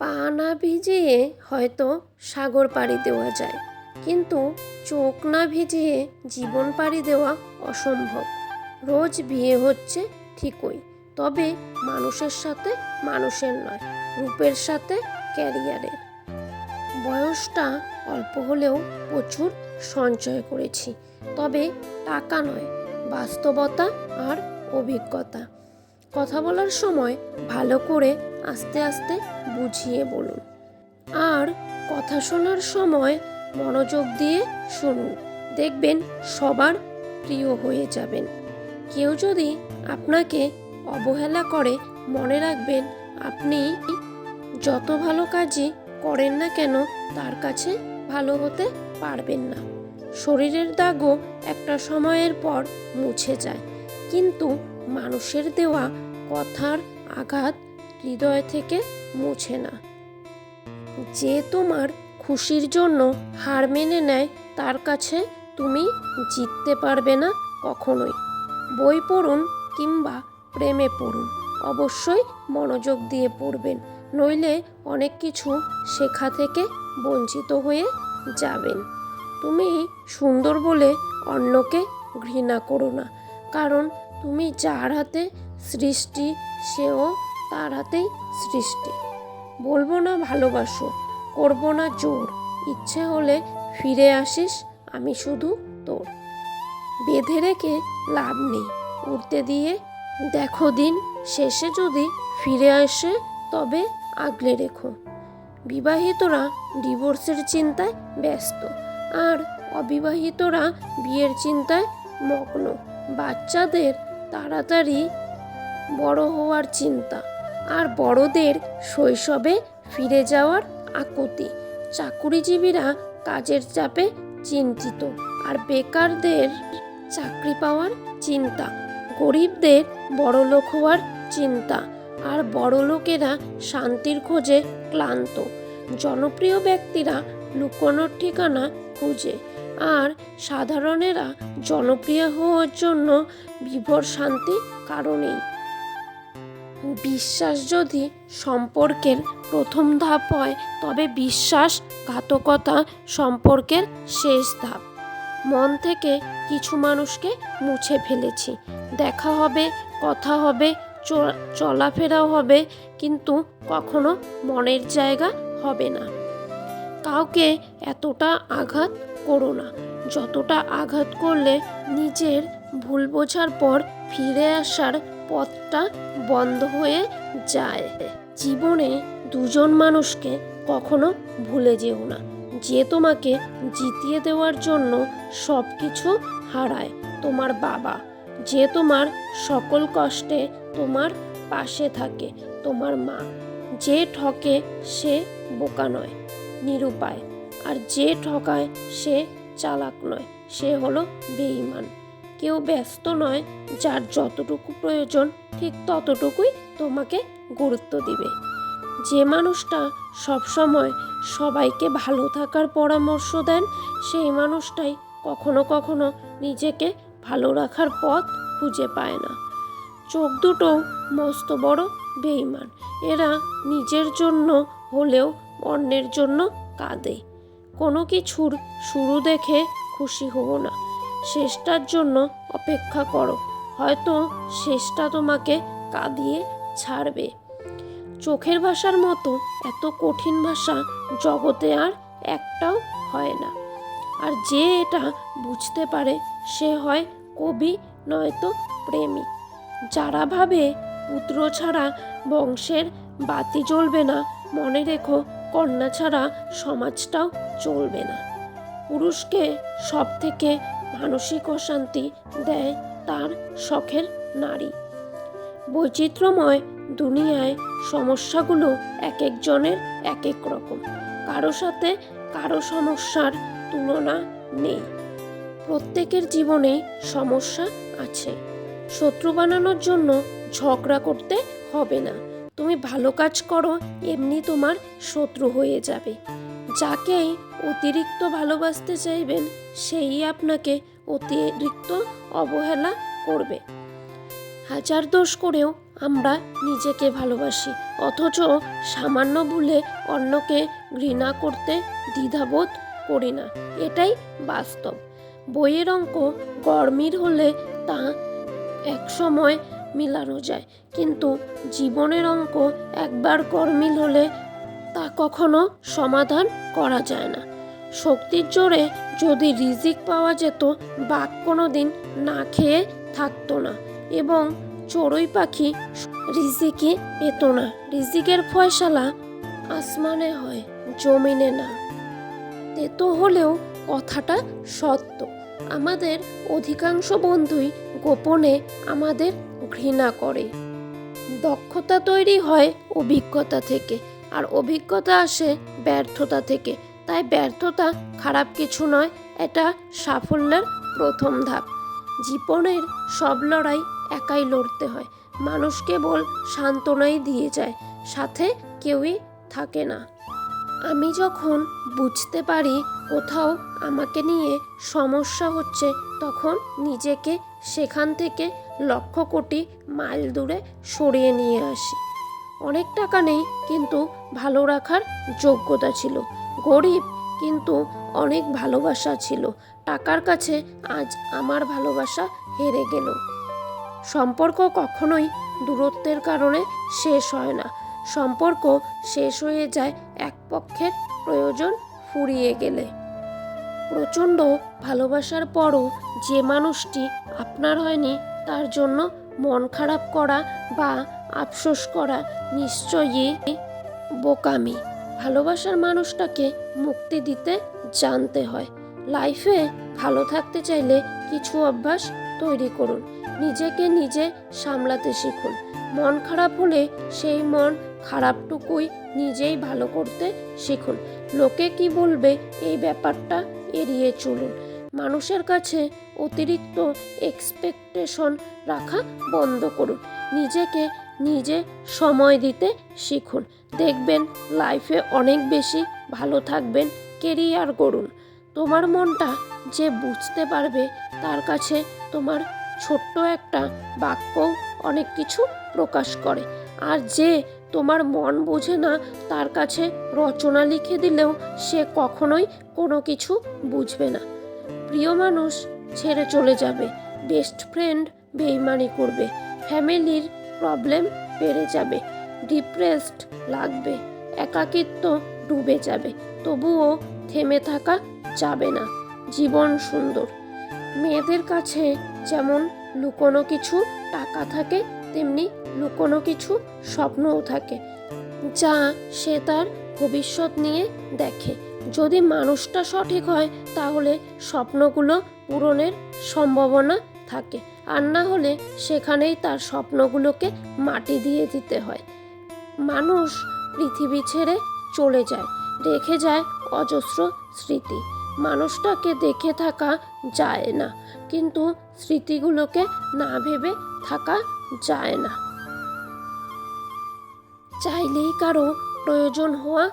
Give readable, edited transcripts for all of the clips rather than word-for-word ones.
পা না ভিজিয়ে হয়তো সাগর পাড়ি দেওয়া যায়, কিন্তু চোখ না ভিজিয়ে জীবন পাড়ি দেওয়া অসম্ভব। রোজ বিয়ে হচ্ছে ঠিকই, তবে মানুষের সাথে মানুষের নয়, রূপের সাথে ক্যারিয়ারের। বয়সটা অল্প হলেও প্রচুর সঞ্চয় করেছি, তবে টাকা নয়, বাস্তবতা আর অভিজ্ঞতা। কথা বলার সময় ভালো করে আস্তে আস্তে বুঝিয়ে বলুন, আর কথা শোনার সময় মনোযোগ দিয়ে শুনুন। দেখবেন সবার প্রিয় হয়ে যাবেন। কেউ যদি আপনাকে অবহেলা করে, মনে রাখবেন আপনি যত ভালো কাজই করেন না কেন তার কাছে ভালো হতে পারবেন না। শরীরের দাগও একটা সময়ের পর মুছে যায়, কিন্তু মানুষের দেওয়া কথার আঘাত হৃদয় থেকে মুছে না। যে তোমার খুশির জন্য হার মেনে নেয়, তার কাছে তুমি জিততে পারবে না কখনোই। বই পড়ুন কিংবা প্রেমে পড়ুন, অবশ্যই মনোযোগ দিয়ে পড়বেন, নইলে অনেক কিছু শেখা থেকে বঞ্চিত হয়ে যাবেন। তুমি সুন্দর বলে অন্যকে ঘৃণা করো না, কারণ তুমি যার হাতে সৃষ্টি সেও তার হাতেই সৃষ্টি। বলবো না ভালোবাসো, করবো না জোর, ইচ্ছে হলে ফিরে আসিস, আমি শুধু তোর। বেঁধে রেখে লাভ নেই, উড়তে দিয়ে দেখো দিন শেষে যদি ফিরে আসে তবে আগলে রেখো। বিবাহিতরা ডিভোর্সের চিন্তায় ব্যস্ত, আর অবিবাহিতরা বিয়ের চিন্তায় মগ্ন। বাচ্চাদের তাড়াতাড়ি বড় হওয়ার চিন্তা, আর বড়দের শৈশবে ফিরে যাওয়ার আকুতি। চাকুরিজীবীরা কাজের চাপে চিন্তিত, আর বেকারদের চাকরি পাওয়ার চিন্তা। গরিবদের বড়লোক হওয়ার চিন্তা, আর বড়লোকেরা শান্তির খোঁজে ক্লান্ত। জনপ্রিয় ব্যক্তিরা লুকোনোর ঠিকানা খুঁজে, আর সাধারণেরা জনপ্রিয় হওয়ার জন্য বিভোর শান্তি কারণেই। বিশ্বাস যদি সম্পর্কের প্রথম ধাপ হয়, তবে বিশ্বাসঘাতকতা সম্পর্কের শেষ ধাপ। মন থেকে কিছু মানুষকে মুছে ফেলেছি। দেখা হবে, কথা হবে, চলাফেরাও হবে, কিন্তু কখনো মনের জায়গা হবে না। কাউকে এতটা আঘাত করো না যতটা আঘাত করলে নিজের ভুল বোঝার পর ফিরে আসার পথটা বন্ধ হয়ে যায়। জীবনে দুজন মানুষকে কখনো ভুলে যেও না, যে তোমাকে জিতিয়ে দেওয়ার জন্য সব কিছু হারায়। তোমার বাবা, যে তোমার সকল কষ্টে তোমার পাশে থাকে। তোমার মা, যে ঠকে সে বোকা নয়, নিরুপায়। আর যে ঠকায় সে চালাক নয়, সে হলো বেঈমান। কেউ ব্যস্ত নয়, যার যতটুকু প্রয়োজন ঠিক ততটুকুই তোমাকে গুরুত্ব দিবে। যে মানুষটা সবসময় সবাইকে ভালো থাকার পরামর্শ দেন, সেই মানুষটাই কখনো কখনো নিজেকে ভালো রাখার পথ খুঁজে পায় না। চোখ দুটো মস্ত বড় বেঈমান, এরা নিজের জন্য হলেও অন্যের জন্য কাঁদে। কোনো কিছুর শুরু দেখে খুশি হও না, শেষটার জন্য অপেক্ষা করো, হয়তো শেষটা তোমাকে কাঁদিয়ে ছাড়বে। চোখের ভাষার মতো এত কঠিন ভাষা জগতে আর একটাও হয় না, আর যে এটা বুঝতে পারে সে হয় কবি, নয়তো প্রেমিক। যারা ভাবে পুত্র ছাড়া বংশের বাতি জ্বলবে না, মনে রেখো কন্যা ছাড়া সমাজটাও চলবে না। পুরুষকে সব থেকে মানসিক অশান্তি দেয় তার শখের নারী। বৈচিত্র্যময় দুনিয়ায় সমস্যাগুলো এক একজনের এক এক রকম, কারো সাথে কারো সমস্যার তুলনা নেই। প্রত্যেকের জীবনে সমস্যা আছে। শত্রু বানানোর জন্য ঝগড়া করতে হবে না। তুমি ভালো কাজ করো, এমনি তোমার শত্রু হয়ে যাবে। যাকেই অতিরিক্ত ভালোবাসতে চাইবেন, সেই আপনাকে অতিরিক্ত অবহেলা করবে। হাজার দোষ করেও আমরা নিজেকে ভালোবাসি, অথচ সামান্য ভুলে অন্যকে ঘৃণা করতে দ্বিধাবোধ করি না। এটাই বাস্তব। বইয়ের অঙ্ক গরমিল হলে তা একসময় মিলানো যায়, কিন্তু জীবনের অঙ্ক একবার গরমিল হলে তা কখনো সমাধান করা যায় না। শক্তির জোরে যদি রিজিক পাওয়া যেত, বাঘ কোনোদিন না খেয়ে থাকতো না, এবং চড়ুই পাখি রিজিকই পেত না। রিজিকের ফয়সালা আসমানে হয়, জমিনে না। তেতো হলেও কথাটা সত্য। আমাদের অধিকাংশ বন্ধুই গোপনে আমাদের ঘৃণা করে। দক্ষতা তৈরি হয় অভিজ্ঞতা থেকে, আর অভিজ্ঞতা আসে ব্যর্থতা থেকে। তাই ব্যর্থতা খারাপ কিছু নয়, এটা সাফল্যের প্রথম ধাপ। জীবনের সব লড়াই একাই লড়তে হয়। মানুষ কেবল সান্ত্বনাই দিয়ে যায়, সাথে কেউই থাকে না। আমি যখন বুঝতে পারি কোথাও আমাকে নিয়ে সমস্যা হচ্ছে, তখন নিজেকে সেখান থেকে লক্ষ কোটি মাইল দূরে সরিয়ে নিয়ে আসি। অনেক টাকা নেই, কিন্তু ভালো রাখার যোগ্যতা ছিল। গরিব, কিন্তু অনেক ভালোবাসা ছিল। টাকার কাছে আজ আমার ভালোবাসা হেরে গেল। সম্পর্ক কখনোই দূরত্বের কারণে শেষ হয় না। সম্পর্ক শেষ হয়ে যায় এক পক্ষের প্রয়োজন ফুরিয়ে গেলে। প্রচণ্ড ভালোবাসার পরও যে মানুষটি আপনার হয়নি, তার জন্য মন খারাপ করা বা আফসোস করা নিশ্চয়ই বোকামি। ভালোবাসার মানুষটাকে মুক্তি দিতে জানতে হয়। লাইফে ভালো থাকতে চাইলে কিছু অভ্যাস তৈরি করুন। নিজেকে নিজে সামলাতে শিখুন। মন খারাপ হলে সেই মন খারাপটুকুই নিজেই ভালো করতে শিখুন। লোকে কি বলবে এই ব্যাপারটা এড়িয়ে চলুন। মানুষের কাছে অতিরিক্ত এক্সপেকটেশন রাখা বন্ধ করুন। নিজেকে নিজে সময় দিতে শিখুন। দেখবেন লাইফে অনেক বেশি ভালো থাকবেন। কেরিয়ার গড়ুন। তোমার মনটা যে বুঝতে পারবে, তার কাছে তোমার ছোট্ট একটা বাক্যও অনেক কিছু প্রকাশ করে। আর যে তোমার মন বোঝে না, তার কাছে রচনা লিখে দিলেও সে কখনোই কোনো কিছু বুঝবে না। প্রিয় মানুষ ছেড়ে চলে যাবে, বেস্ট ফ্রেন্ড বেইমানি করবে, ফ্যামিলির প্রবলেম বেড়ে যাবে, ডিপ্রেসড লাগবে, একাকিত্ব ডুবে যাবে, তবুও থেমে থাকা যাবে না। জীবন সুন্দর। মেয়েদের কাছে যেমন লুকোনো কিছু টাকা থাকে, তেমনি লুকোনো কিছু স্বপ্নও থাকে, যা সে তার ভবিষ্যৎ নিয়ে দেখে। যদি মানুষটা সঠিক হয়, তাহলে স্বপ্নগুলো পূরণের সম্ভাবনা থাকে, আর না হলে সেখানেই তার স্বপ্নগুলোকে মাটি দিয়ে দিতে হয়। মানুষ পৃথিবী ছেড়ে চলে যায়, রেখে যায় অজস্র স্মৃতি। মানুষটাকে দেখে থাকা যায় না, কিন্তু স্মৃতিগুলোকে না ভেবে থাকা যায় না। চাইলেই কারো প্রয়োজন হওয়া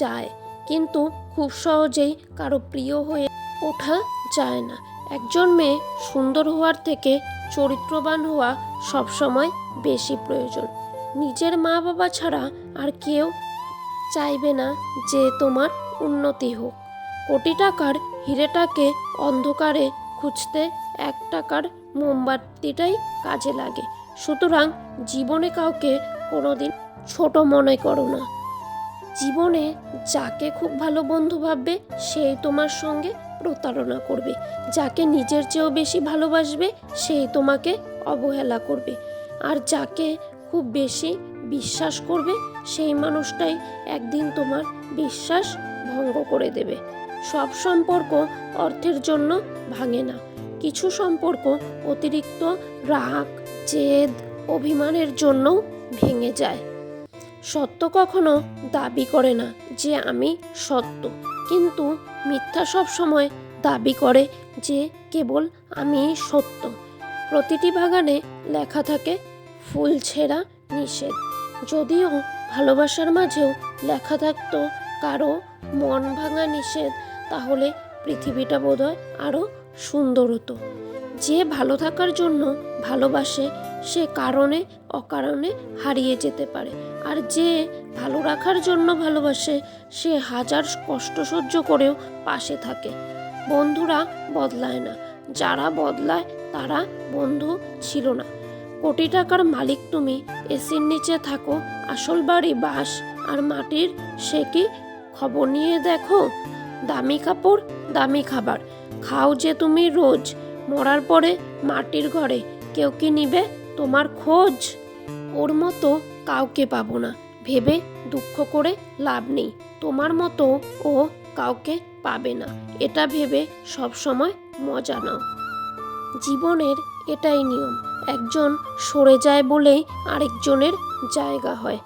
যায়, কিন্তু খুব সহজেই কারো প্রিয় হয়ে ওঠা যায় না। একজন মেয়ে সুন্দর হওয়ার থেকে চরিত্রবান হওয়া সবসময় বেশি প্রয়োজন। নিজের মা বাবা ছাড়া আর কেউ চাইবে না যে তোমার উন্নতি হোক। কোটি টাকার হীরেটাকে অন্ধকারে খুঁজতে 1 টাকার মোমবাতিটাই কাজে লাগে। সুতরাং জীবনে কাউকে কোনোদিন ছোট মনে করো না। জীবনে যাকে খুব ভালো বন্ধু ভাববে, সেই তোমার সঙ্গে প্রতারণা করবে। যাকে নিজের চেয়েও বেশি ভালোবাসবে, সেই তোমাকে অবহেলা করবে। আর যাকে খুব বেশি বিশ্বাস করবে, সেই মানুষটাই একদিন তোমার বিশ্বাস ভঙ্গ করে দেবে। সব সম্পর্ক অর্থের জন্য ভাঙে না। কিছু সম্পর্ক অতিরিক্ত রাগ, জেদ, অভিমানের জন্যও ভেঙে যায়। সত্য কখনো দাবি করে না যে আমি সত্য, কিন্তু মিথ্যা সব সময় দাবি করে যে কেবল আমি সত্য। প্রতিটি বাগানে লেখা থাকে ফুল ছেঁড়া নিষেধ। যদিও ভালোবাসার মাঝেও লেখা থাকতো কারো মন ভাঙা নিষেধ, তাহলে পৃথিবীটা বোধহয় আরও সুন্দর হতো। যে ভালো থাকার জন্য ভালোবাসে, সে কারণে অকারণে হারিয়ে যেতে পারে। আর যে ভালো রাখার জন্য ভালোবাসে সে হাজার কষ্ট সহ্য করেও পাশে থাকে। বন্ধুরা বদলায় না, যারা বদলায় তারা বন্ধু ছিল না। কোটি টাকার মালিক তুমি, এসির নিচে থাকো, আসল বাড়ি বাঁশ আর মাটির, সে কি খবর নিয়ে দেখো? দামি কাপড়, দামি খাবার খাও যে তুমি রোজ, মরার পরে মাটির ঘরে কেউ কি নিবে তোমার খোঁজ? ওর মতো কাউকে পাবো না ভেবে দুঃখ করে লাভ নেই, তোমার মতো ও কাউকে পাবে না এটা ভেবে সবসময় মজা নাও। জীবনের এটাই নিয়ম, একজন সরে যায় বলেই আরেকজনের জায়গা হয়।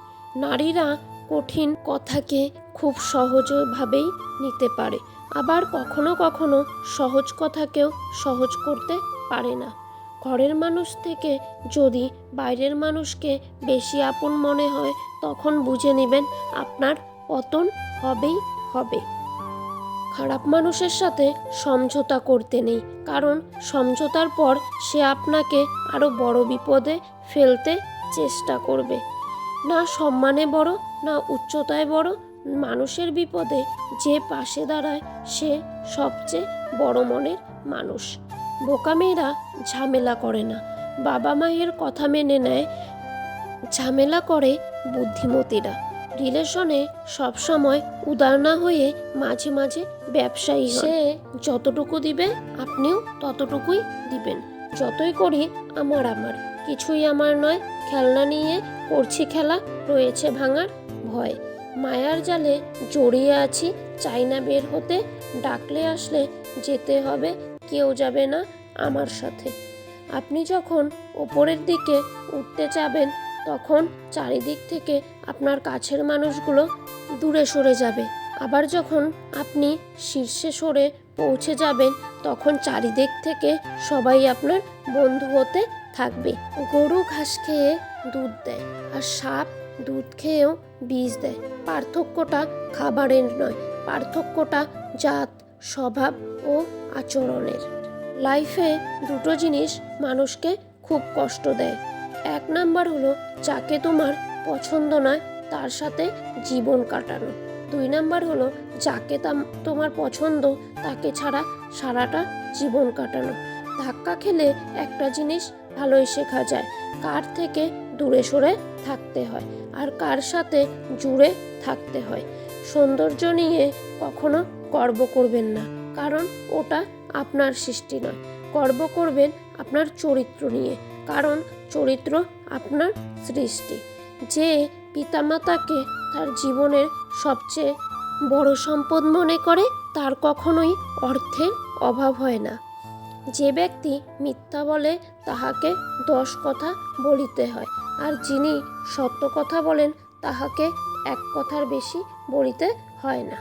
নারীরা কঠিন কথাকে খুব সহজভাবেই নিতে পারে, আবার কখনো কখনো সহজ কথাকেও সহজ করতে পারে না। ঘরের মানুষ থেকে যদি বাইরের মানুষকে বেশি আপন মনে হয় তখন বুঝে নেবেন আপনার পতন হবেই হবে। খারাপ মানুষের সাথে সমঝোতা করতে নেই, কারণ সমঝোতার পর সে আপনাকে আরো বড় বিপদে ফেলতে চেষ্টা করবে। না সম্মানে বড়, না উচ্চতায় বড়, মানুষের বিপদে যে পাশে দাঁড়ায় সে সবচেয়ে বড় মনের মানুষ। বোকা মেয়েরা ঝামেলা করে না, বাবা মায়ের কথা মেনে নেয়, ঝামেলা করে বুদ্ধিমতীরা। রিলেশনে সবসময় উদার না হয়ে মাঝে মাঝে ব্যবসায়ী সে যতটুকু দিবে আপনিও ততটুকুই দিবেন। যতই করি আমার আমার, কিছুই আমার নয়, খেলনা নিয়ে করছি খেলা, রয়েছে ভাঙার ভয়। মায়ার জালে জড়িয়ে আছি, চাই না বের হতে, ডাকলে আসলে যেতে হবে, কেউ যাবে না আমার সাথে। আপনি যখন ওপরের দিকে উঠতে যাবেন তখন চারিদিক থেকে আপনার কাছের মানুষগুলো দূরে সরে যাবে, আবার যখন আপনি শীর্ষে সরে পৌঁছে যাবেন তখন চারিদিক থেকে সবাই আপনার বন্ধু হতে থাকবে। গরু ঘাস খেয়ে দুধ দেয় আর সাপ দুধ খেয়েও বিষ দেয়। পার্থক্যটা খাবারের নয়, পার্থক্যটা জাত, স্বভাব ও আচরণের। লাইফে দুটো জিনিস মানুষকে খুব কষ্ট দেয়। এক নাম্বার হলো যাকে তোমার পছন্দ নয় তার সাথে জীবন কাটানো। দুই নাম্বার হলো যাকে তোমার পছন্দ তাকে ছাড়া সারাটা জীবন কাটানো। ধাক্কা খেলে একটা জিনিস ভালোই শেখা যায়, কার থেকে দূরে সরে থাকতে হয় আর কার সাথে জুড়ে থাকতে হয়। সৌন্দর্য নিয়ে কখনো গর্ব করবেন না, কারণ ওটা আপনার সৃষ্টি নয়। গর্ব করবেন আপনার চরিত্র নিয়ে, কারণ চরিত্র আপনার সৃষ্টি। যে পিতামাতাকে তার জীবনের সবচেয়ে বড় সম্পদ মনে করে তার কখনোই অর্থের অভাব হয় না। যে ব্যক্তি মিথ্যা বলে তাহাকে 10 কথা বলিতে হয়, আর যিনি সত্য কথা বলেন তাহাকে 1 কথার বেশি বলিতে হয় না।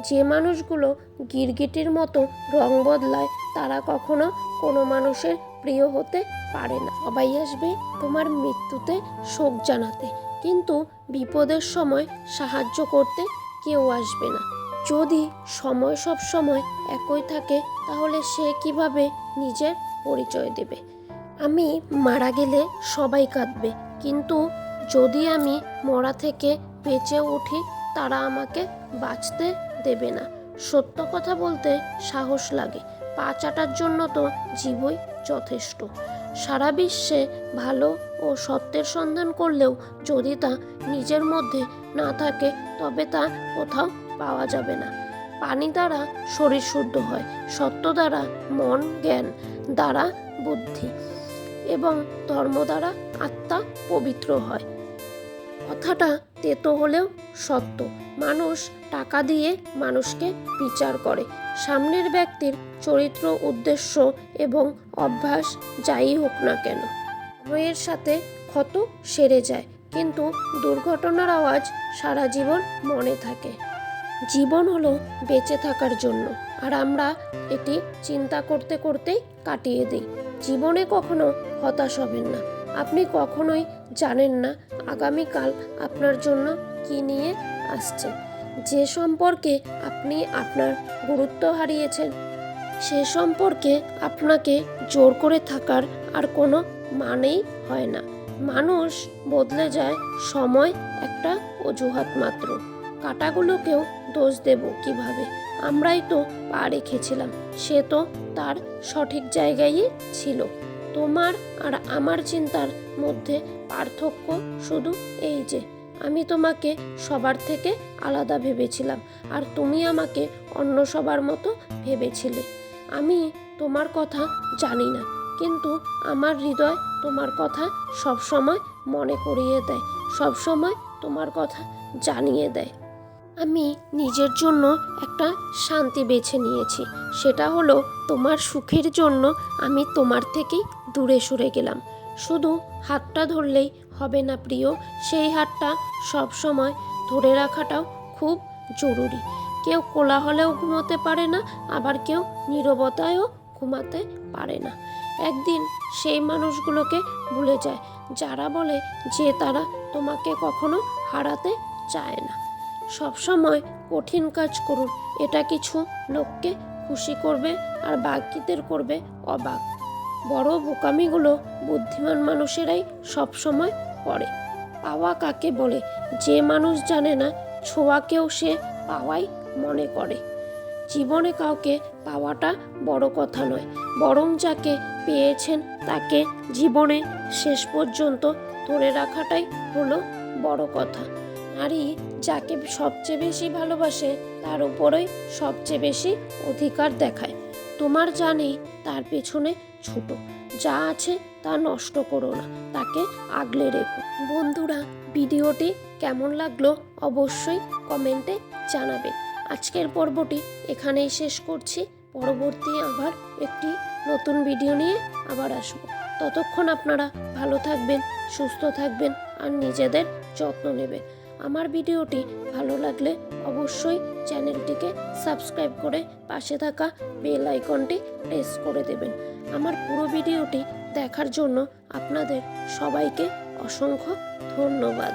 যে মানুষগুলো গিরগিটির মতো রং বদলায় তারা কখনো কোনো মানুষের প্রিয় হতে পারে না। সবাই আসবে তোমার মৃত্যুতে শোক জানাতে, কিন্তু বিপদের সময় সাহায্য করতে কেউ আসবে না। যদি সময় সব সময় একই থাকে তাহলে সে কিভাবে নিজের পরিচয় দেবে? আমি মারা গেলে সবাই কাঁদবে, কিন্তু যদি আমি মরা থেকে বেঁচে উঠি তারা আমাকে বাঁচতে দেবে না। সত্য কথা বলতে সাহস লাগে, পা চাটার জন্য তো জীবই যথেষ্ট। সারা বিশ্বে ভালো ও সত্যের সন্ধান করলেও যদি তা নিজের মধ্যে না থাকে তবে তা কোথাও পাওয়া যাবে না। পানি দ্বারা শরীর শুদ্ধ হয়, সত্য দ্বারা মন, জ্ঞান দ্বারা বুদ্ধি এবং ধর্ম দ্বারা আত্মা পবিত্র হয়। কথাটা তেতো হলেও সত্য। মানুষ টাকা দিয়ে মানুষকে বিচার করে। সামনের ব্যক্তির চরিত্র, উদ্দেশ্য এবং অভ্যাস যাই হোক না কেন সময়ের সাথে ক্ষত সেরে যায়, কিন্তু দুর্ঘটনার আওয়াজ সারা জীবন মনে থাকে। জীবন হলো বেঁচে থাকার জন্য, আর আমরা এটি চিন্তা করতে করতেই কাটিয়ে দিই। জীবনে কখনো হতাশ হবেন না, আপনি কখনোই জানেন না আগামীকাল আপনার জন্য কি নিয়ে আসছে। যে সম্পর্কে আপনি আপনার গুরুত্ব হারিয়েছেন সে সম্পর্কে আপনাকে জোর করে থাকার আর কোনো মানেই হয় না। মানুষ বদলে যায়, সময় একটা অজুহাত মাত্র। কাঁটাগুলোকেও দোষ দেব কিভাবে? আমরাই তো পা রেখেছিলাম, সে তো তার সঠিক জায়গায় ছিল। তোমার আর আমার চিন্তার মধ্যে পার্থক্য শুধু এই যে আমি তোমাকে সবার থেকে আলাদা ভেবেছিলাম, আর তুমি আমাকে অন্য সবার মতো ভেবেছিলে। আমি তোমার কথা জানি না, কিন্তু আমার হৃদয় তোমার কথা সব সময় মনে করিয়ে দেয়, সব সময় তোমার কথা জানিয়ে দেয়। আমি নিজের জন্য একটা শান্তি বেছে নিয়েছি, সেটা হলো তোমার সুখের জন্য আমি তোমার থেকেই দূরে সরে গেলাম। শুধু হাতটা ধরলেই হবে না প্রিয়, সেই হাতটা সব সময় ধরে রাখাটাও খুব জরুরি। কেউ কোলাহলেও ঘুমোতে পারে না, আবার কেউ নীরবতায়ও ঘুমাতে পারে না। একদিন সেই মানুষগুলোকে ভুলে যায় যারা বলে যে তারা তোমাকে কখনো হারাতে চায় না। সবসময় কঠিন কাজ করুন, এটা কিছু লোককে খুশি করবে আর বাকিদের করবে অবাক। বড় বোকামিগুলো বুদ্ধিমান মানুষেরাই সবসময় করে। পাওয়া কাকে বলে? যে মানুষ জানে না ছোঁয়াকেও সে পাওয়াই মনে করে। জীবনে কাউকে পাওয়াটা বড় কথা নয়, বরং যাকে পেয়েছেন তাকে জীবনে শেষ পর্যন্ত ধরে রাখাটাই হলো বড় কথা। নারী যাকে সবচেয়ে বেশি ভালোবাসে তার উপরেই সবচেয়ে বেশি অধিকার দেখায়। তোমার জানেই তার পেছনে ছুটো, যা আছে তা নষ্ট করো না, তাকে আগলে রেখো। বন্ধুরা, ভিডিওটি কেমন লাগলো অবশ্যই কমেন্টে জানাবেন। আজকের পর্বটি এখানেই শেষ করছি। পরবর্তী আবার একটি নতুন ভিডিও নিয়ে আবার আসবো। ততক্ষণ আপনারা ভালো থাকবেন, সুস্থ থাকবেন আর নিজেদের যত্ন নেবেন। আমার ভিডিওটি ভালো লাগলে অবশ্যই চ্যানেলটিকে সাবস্ক্রাইব করে পাশে থাকা বেল আইকনটি প্রেস করে দেবেন। আমার পুরো ভিডিওটি দেখার জন্য আপনাদের সবাইকে অসংখ্য ধন্যবাদ।